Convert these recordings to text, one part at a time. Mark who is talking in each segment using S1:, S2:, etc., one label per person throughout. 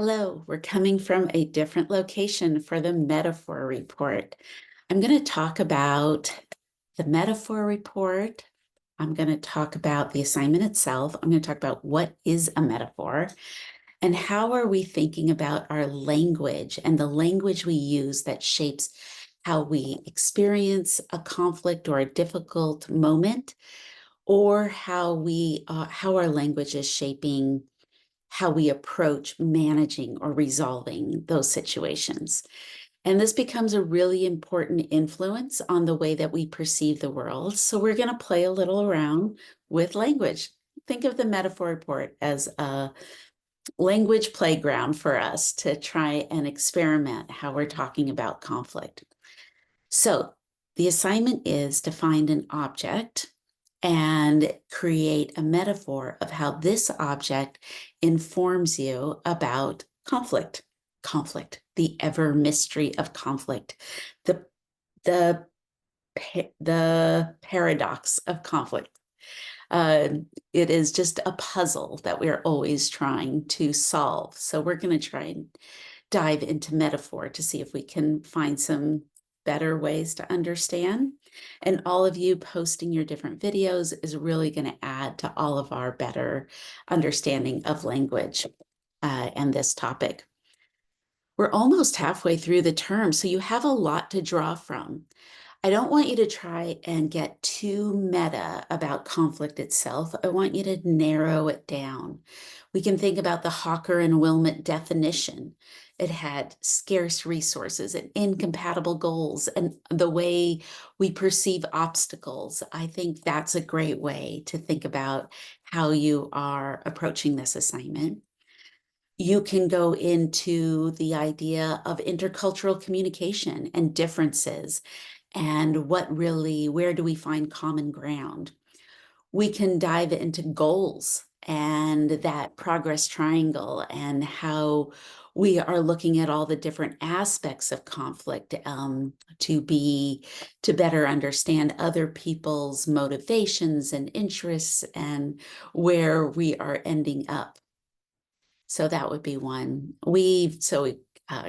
S1: Hello, we're coming from a different location for the metaphor report. I'm going to talk about the metaphor report. I'm going to talk about the assignment itself. I'm going to talk about what is a metaphor and how are we thinking about our language and the language we use that shapes how we experience a conflict or a difficult moment, or how our language is shaping how we approach managing or resolving those situations. And this becomes a really important influence on the way that we perceive the world. So we're going to play a little around with language. Think of the metaphor report as a language playground for us to try and experiment how we're talking about conflict. So the assignment is to find an object and create a metaphor of how this object informs you about conflict, the ever mystery of conflict, the the the paradox of conflict. Uh, it is just a puzzle that we're always trying to solve. So we're going to try and dive into metaphor to see if we can find some better ways to understand. And all of you posting your different videos is really going to add to all of our better understanding of language and this topic. We're almost halfway through the term, so you have a lot to draw from. I don't want you to try and get too meta about conflict itself. I want you to narrow it down. We can think about the Hawker and Wilmot definition. It had scarce resources and incompatible goals and the way we perceive obstacles. I think that's a great way to think about how you are approaching this assignment. You can go into the idea of intercultural communication and differences and where do we find common ground. We can dive into goals and that progress triangle and how we are looking at all the different aspects of conflict to better understand other people's motivations and interests and where we are ending up. So that would be one. We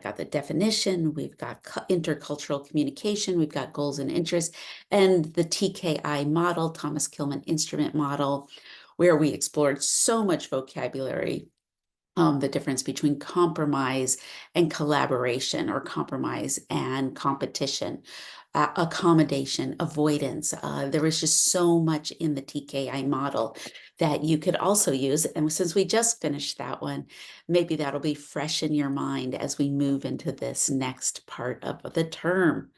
S1: got the definition, we've got intercultural communication, we've got goals and interests, and the TKI model, Thomas Kilmann Instrument Model, where we explored so much vocabulary, the difference between compromise and collaboration, or compromise and competition, accommodation, avoidance. There was just so much in the TKI model that you could also use. And since we just finished that one, maybe that'll be fresh in your mind as we move into this next part of the term.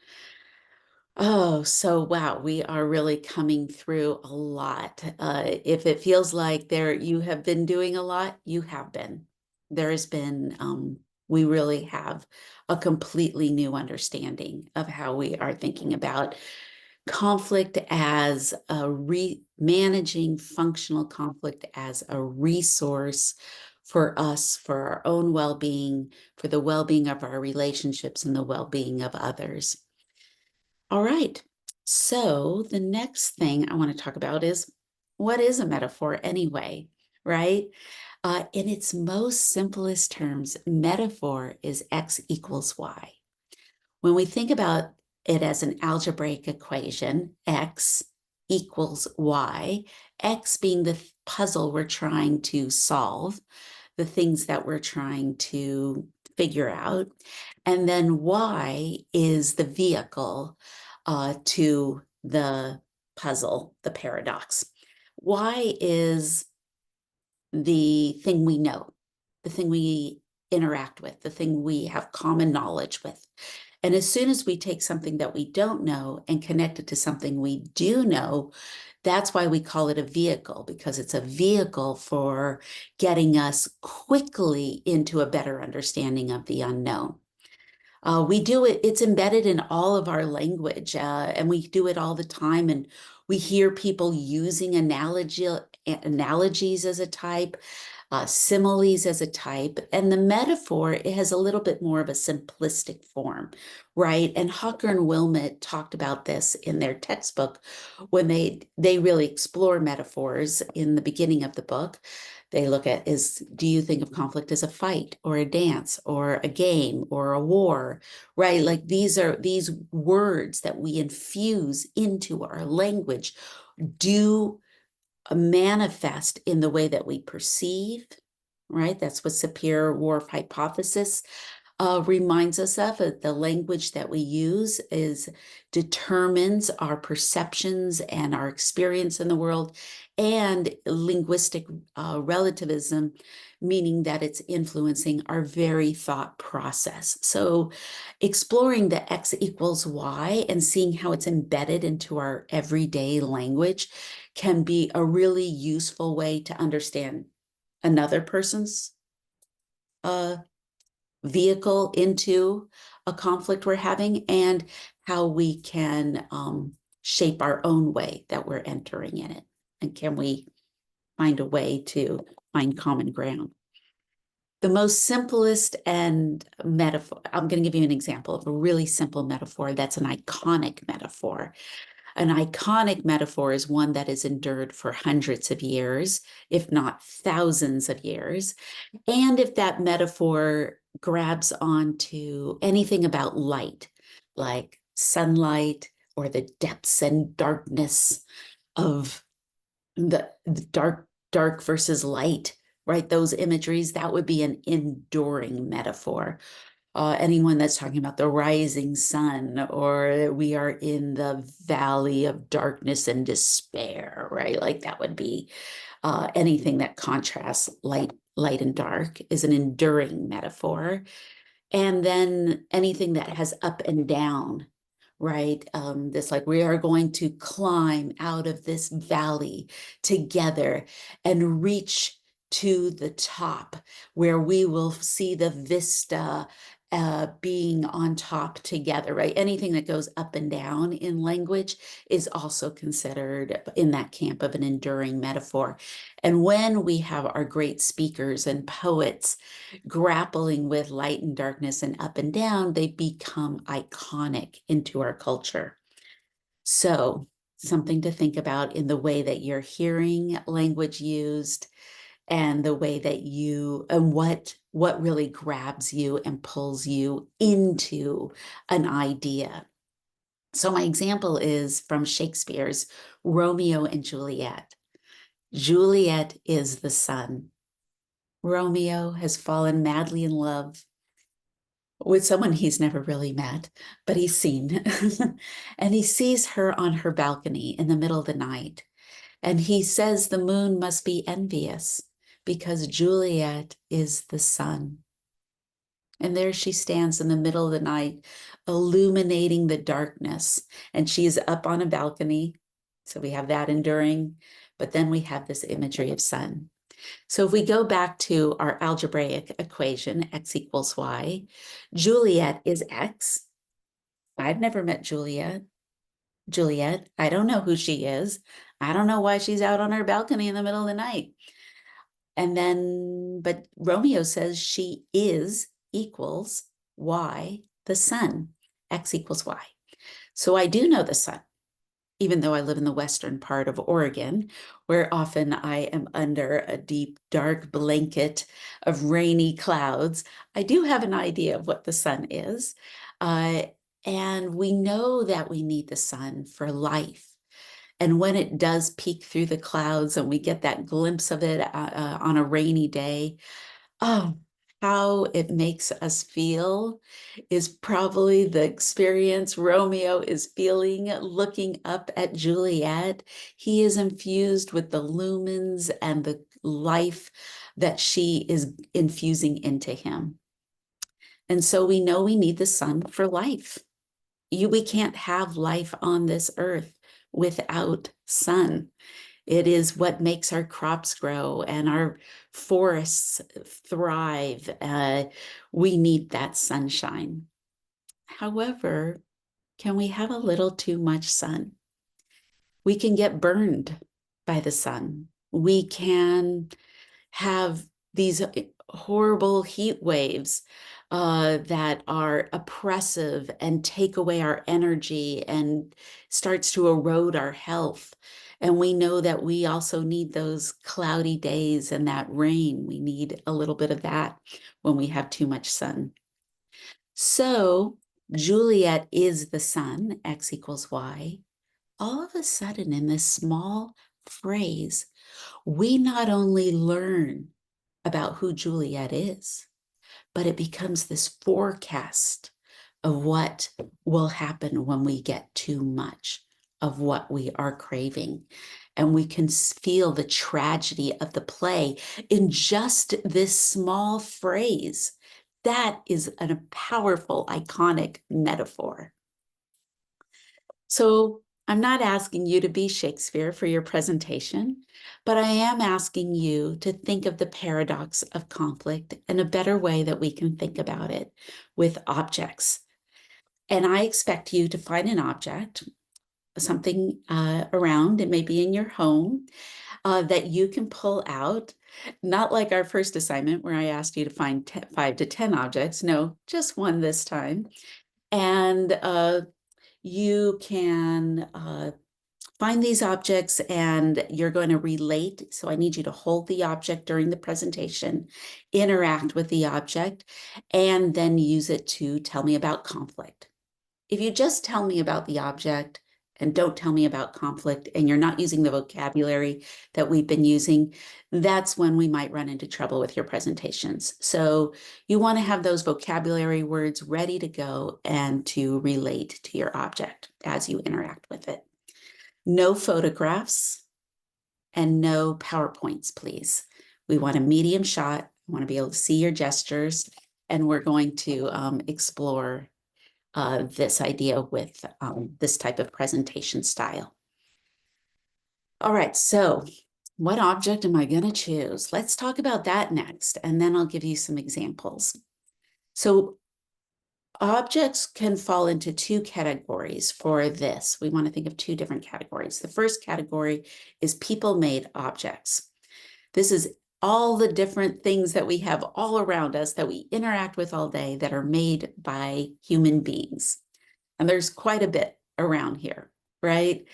S1: Oh, so wow, we are really coming through a lot. If it feels like you have been doing a lot, you have been. There has been, we really have a completely new understanding of how we are thinking about conflict as managing functional conflict as a resource for us, for our own well-being, for the well-being of our relationships and the well-being of others. All right. So the next thing I want to talk about is, what is a metaphor anyway, right? In its most simplest terms, metaphor is X equals Y. When we think about it as an algebraic equation, X equals Y, X being the puzzle we're trying to solve, the things that we're trying to figure out, and then Y is the vehicle to the puzzle, the paradox. Y is the thing we know, the thing we interact with, the thing we have common knowledge with. And as soon as we take something that we don't know and connect it to something we do know, that's why we call it a vehicle, because it's a vehicle for getting us quickly into a better understanding of the unknown. We do it, it's embedded in all of our language, and we do it all the time. And we hear people using analogies as a type, similes as a type, and the metaphor, it has a little bit more of a simplistic form, right? And Hawker and Wilmot talked about this in their textbook when they really explore metaphors in the beginning of the book. They look at do you think of conflict as a fight or a dance or a game or a war, right? Like these words that we infuse into our language do manifest in the way that we perceive, right? That's what Sapir-Whorf hypothesis reminds us of. The language that we use determines our perceptions and our experience in the world, and linguistic relativism, meaning that it's influencing our very thought process. So exploring the X equals Y and seeing how it's embedded into our everyday language can be a really useful way to understand another person's vehicle into a conflict we're having, and how we can shape our own way that we're entering in it. And can we find a way to find common ground? The most simplest and metaphor, I'm going to give you an example of a really simple metaphor that's an iconic metaphor. An iconic metaphor is one that has endured for hundreds of years, if not thousands of years. And if that metaphor grabs onto anything about light, like sunlight or the depths and darkness of the dark versus light, right? Those imageries, that would be an enduring metaphor. Anyone that's talking about the rising sun, or we are in the valley of darkness and despair, right? Like that would be anything that contrasts light and dark is an enduring metaphor. And then anything that has up and down, right? This like we are going to climb out of this valley together and reach to the top where we will see the vista being on top together, right? Anything that goes up and down in language is also considered in that camp of an enduring metaphor. And when we have our great speakers and poets grappling with light and darkness and up and down, they become iconic into our culture. So something to think about in the way that you're hearing language used, and the way that and what really grabs you and pulls you into an idea. So my example is from Shakespeare's Romeo and Juliet. Juliet is the sun. Romeo has fallen madly in love with someone he's never really met, but he's seen. And he sees her on her balcony in the middle of the night. And he says the moon must be envious because Juliet is the sun. And there she stands in the middle of the night, illuminating the darkness. And she's up on a balcony. So we have that enduring, but then we have this imagery of sun. So if we go back to our algebraic equation, x equals y, Juliet is x. I've never met Juliet. I don't know who she is. I don't know why she's out on her balcony in the middle of the night. And then, but Romeo says she is equals y, the sun, x equals y. So I do know the sun, even though I live in the western part of Oregon, where often I am under a deep, dark blanket of rainy clouds. I do have an idea of what the sun is. And we know that we need the sun for life. And when it does peek through the clouds and we get that glimpse of it on a rainy day, oh, how it makes us feel is probably the experience Romeo is feeling looking up at Juliet. He is infused with the lumens and the life that she is infusing into him. And so we know we need the sun for life. We can't have life on this earth without sun. It is what makes our crops grow and our forests thrive. We need that sunshine. However, can we have a little too much sun? We can get burned by the sun. We can have these horrible heat waves that are oppressive and take away our energy and starts to erode our health. And we know that we also need those cloudy days and that rain. We need a little bit of that when we have too much sun. So Juliet is the sun, X equals Y. All of a sudden, in this small phrase, we not only learn about who Juliet is, but it becomes this forecast of what will happen when we get too much of what we are craving. And we can feel the tragedy of the play in just this small phrase. That is a powerful, iconic metaphor. So I'm not asking you to be Shakespeare for your presentation, but I am asking you to think of the paradox of conflict in a better way that we can think about it with objects. And I expect you to find an object, something around, it may be in your home, that you can pull out, not like our first assignment where I asked you to find 5 to 10 objects. No, just one this time. And you can find these objects and you're going to relate. So I need you to hold the object during the presentation, interact with the object, and then use it to tell me about conflict. If you just tell me about the object and don't tell me about conflict, and you're not using the vocabulary that we've been using, that's when we might run into trouble with your presentations. So you want to have those vocabulary words ready to go and to relate to your object as you interact with it. No photographs and no PowerPoints, please. We want a medium shot. We want to be able to see your gestures, and we're going to explore this idea with this type of presentation style. All right, so what object am I going to choose? Let's talk about that next, and then I'll give you some examples. So objects can fall into 2 categories for this. We want to think of 2 different categories. The first category is people-made objects. This is all the different things that we have all around us that we interact with all day that are made by human beings. And there's quite a bit around here, right?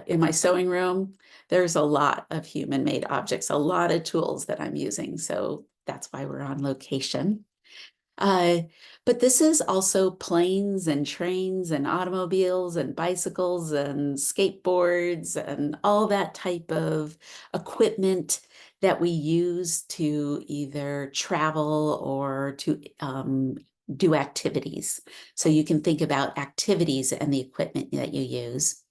S1: In my sewing room, there's a lot of human-made objects, a lot of tools that I'm using. So that's why we're on location. But this is also planes and trains and automobiles and bicycles and skateboards and all that type of equipment that we use to either travel or to do activities. So you can think about activities and the equipment that you use.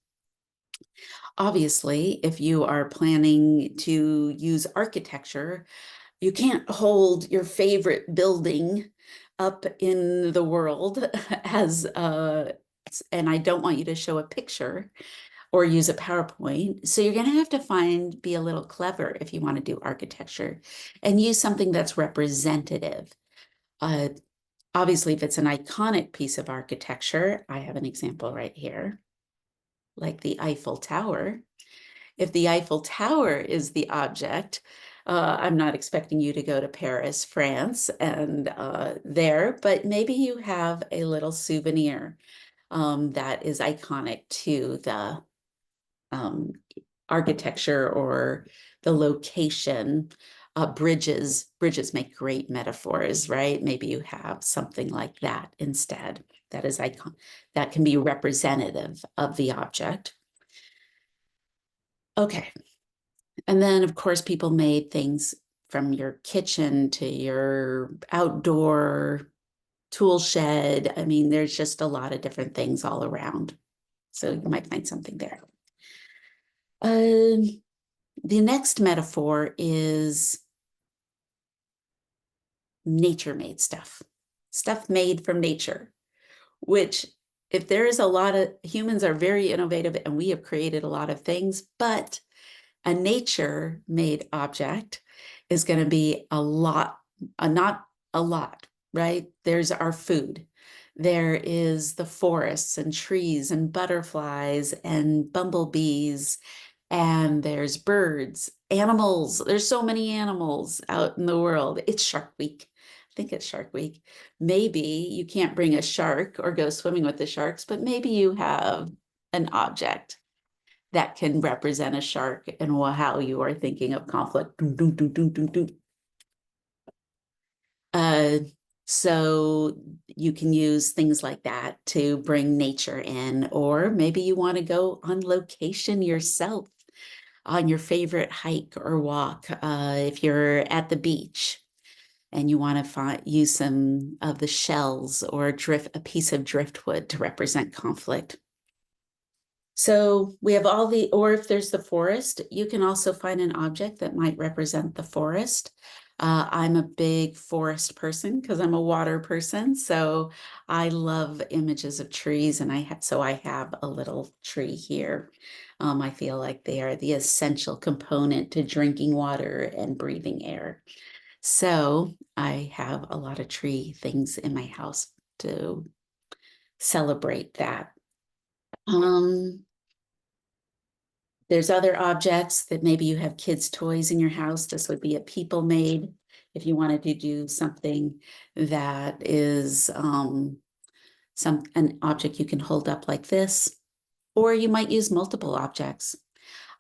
S1: Obviously, if you are planning to use architecture, you can't hold your favorite building up in the world as and I don't want you to show a picture or use a PowerPoint. So you're going to have to be a little clever if you want to do architecture and use something that's representative. Obviously, if it's an iconic piece of architecture, I have an example right here, like the Eiffel Tower. If the Eiffel Tower is the object, I'm not expecting you to go to Paris, France, and there, but maybe you have a little souvenir that is iconic to the architecture or the location. Bridges make great metaphors, right? Maybe you have something like that instead. That is that can be representative of the object. Okay. And then, of course, people made things from your kitchen to your outdoor tool shed. I mean, there's just a lot of different things all around. So you might find something there. The next metaphor is nature-made stuff, stuff made from nature, which if there is a lot of humans are very innovative and we have created a lot of things, but a nature-made object is going to be a lot, not a lot, right? There's our food. There is the forests and trees and butterflies and bumblebees, and there's birds, animals. There's so many animals out in the world. It's Shark Week. I think it's Shark Week. Maybe you can't bring a shark or go swimming with the sharks, but maybe you have an object that can represent a shark and how you are thinking of conflict. Dun, dun, dun, dun, dun, dun. So you can use things like that to bring nature in, or maybe you want to go on location yourself on your favorite hike or walk. If you're at the beach and you want to use some of the shells or a piece of driftwood to represent conflict. So we have or if there's the forest, you can also find an object that might represent the forest. I'm a big forest person because I'm a water person. So I love images of trees, and I have a little tree here. I feel like they are the essential component to drinking water and breathing air. So I have a lot of tree things in my house to celebrate that. There's other objects that maybe you have kids' toys in your house. This would be a people made if you wanted to do something that is an object you can hold up like this, or you might use multiple objects.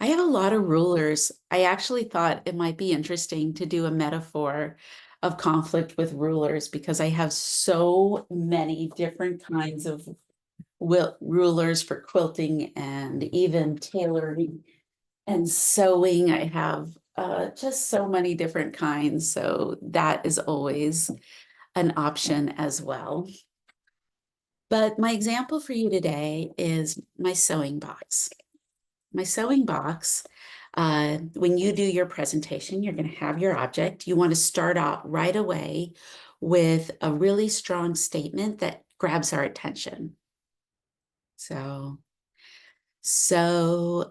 S1: I have a lot of rulers. I actually thought it might be interesting to do a metaphor of conflict with rulers because I have so many different kinds of rulers for quilting and even tailoring and sewing. I have just so many different kinds. So that is always an option as well. But my example for you today is my sewing box. My sewing box, when you do your presentation, you're going to have your object. You want to start out right away with a really strong statement that grabs our attention. So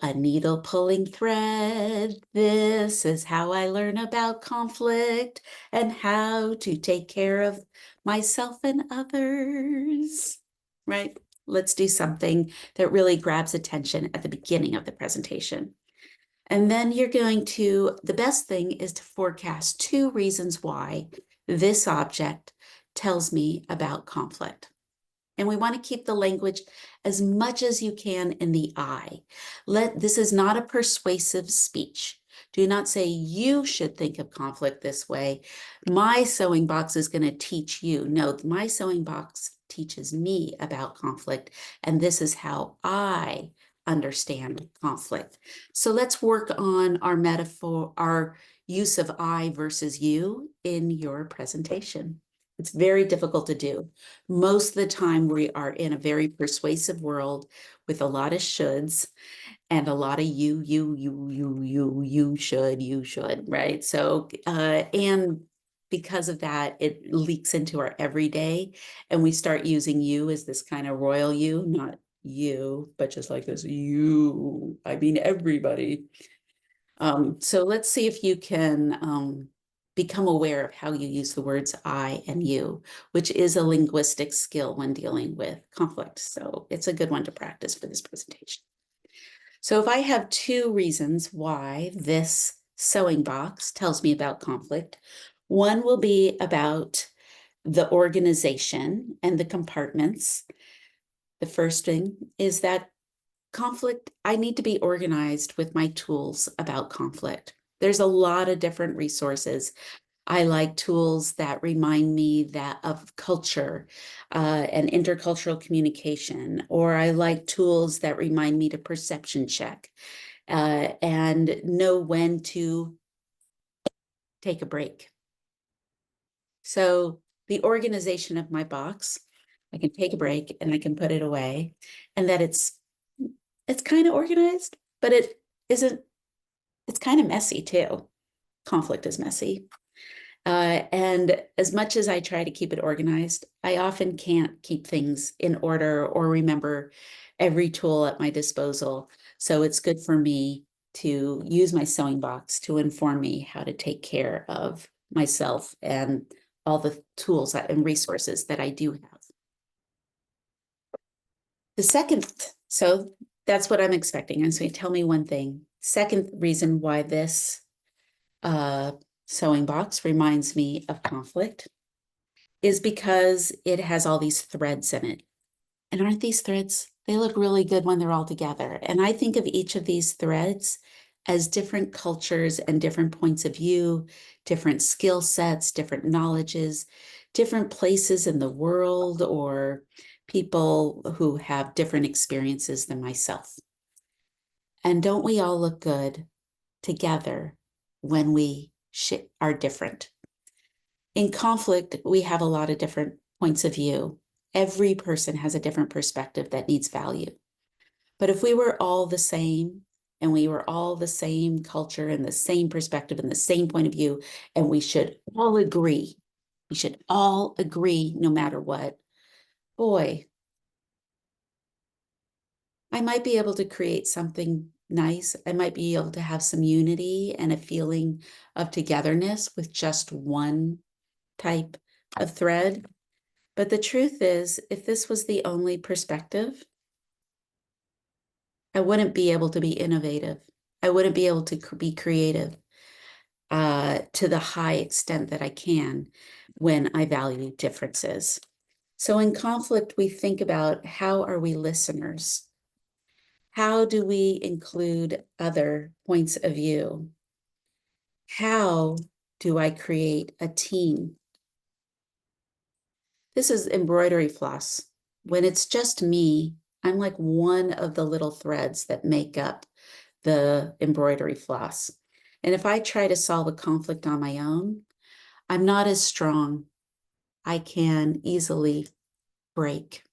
S1: a needle pulling thread. This is how I learn about conflict and how to take care of myself and others, right? Let's do something that really grabs attention at the beginning of the presentation. And then the best thing is to forecast 2 reasons why this object tells me about conflict. And we want to keep the language as much as you can in the I. This is not a persuasive speech. Do not say you should think of conflict this way. My sewing box is going to teach you. No, my sewing box teaches me about conflict, and this is how I understand conflict. So let's work on our metaphor, our use of I versus you in your presentation. It's very difficult to do. Most of the time, we are in a very persuasive world with a lot of shoulds and a lot of you should, right? So, and because of that, it leaks into our everyday, and we start using you as this kind of royal you, not you, but just like this you, I mean, everybody. So let's see if you can become aware of how you use the words I and you, which is a linguistic skill when dealing with conflict. So it's a good one to practice for this presentation. So if I have 2 reasons why this sewing box tells me about conflict, one will be about the organization and the compartments. The first thing is that conflict, I need to be organized with my tools about conflict. There's a lot of different resources. I like tools that remind me of culture and intercultural communication, or I like tools that remind me to perception check and know when to take a break. So the organization of my box, I can take a break and I can put it away, and that it's kind of organized, but it isn't, it's kind of messy too. Conflict is messy. And as much as I try to keep it organized, I often can't keep things in order or remember every tool at my disposal. So it's good for me to use my sewing box to inform me how to take care of myself and all the tools and resources that I do have. The second, so that's what I'm expecting. And so tell me one thing. Second reason why this sewing box reminds me of conflict is because it has all these threads in it. And aren't these threads They look really good when they're all together. And I think of each of these threads as different cultures and different points of view, different skill sets, different knowledges, different places in the world, or people who have different experiences than myself. And don't we all look good together when we are different? In conflict, we have a lot of different points of view. Every person has a different perspective that needs value. But if we were all the same, and we were all the same culture and the same perspective and the same point of view, and we should all agree, no matter what, boy, I might be able to create something nice. I might be able to have some unity and a feeling of togetherness with just one type of thread. But the truth is, if this was the only perspective, I wouldn't be able to be innovative. I wouldn't be able to be creative to the high extent that I can when I value differences. So in conflict, we think about, how are we listeners? How do we include other points of view? How do I create a team? This is embroidery floss. When it's just me, I'm like one of the little threads that make up the embroidery floss. And if I try to solve a conflict on my own, I'm not as strong. I can easily break.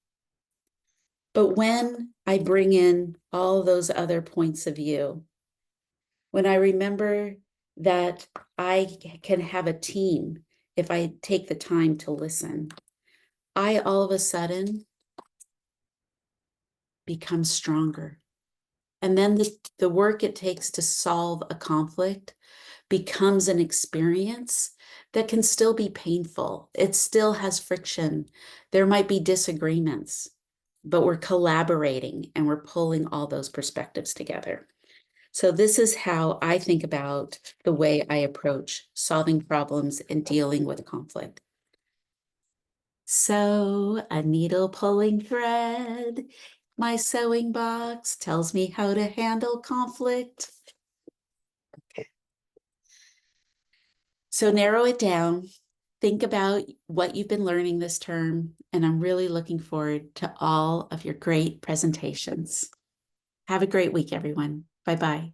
S1: But when I bring in all those other points of view, when I remember that I can have a team if I take the time to listen, I all of a sudden become stronger. And then the work it takes to solve a conflict becomes an experience that can still be painful. It still has friction. There might be disagreements, but we're collaborating and we're pulling all those perspectives together. So this is how I think about the way I approach solving problems and dealing with conflict. So a needle pulling thread, my sewing box tells me how to handle conflict. Okay. So narrow it down. Think about what you've been learning this term, and I'm really looking forward to all of your great presentations. Have a great week, everyone. Bye-bye.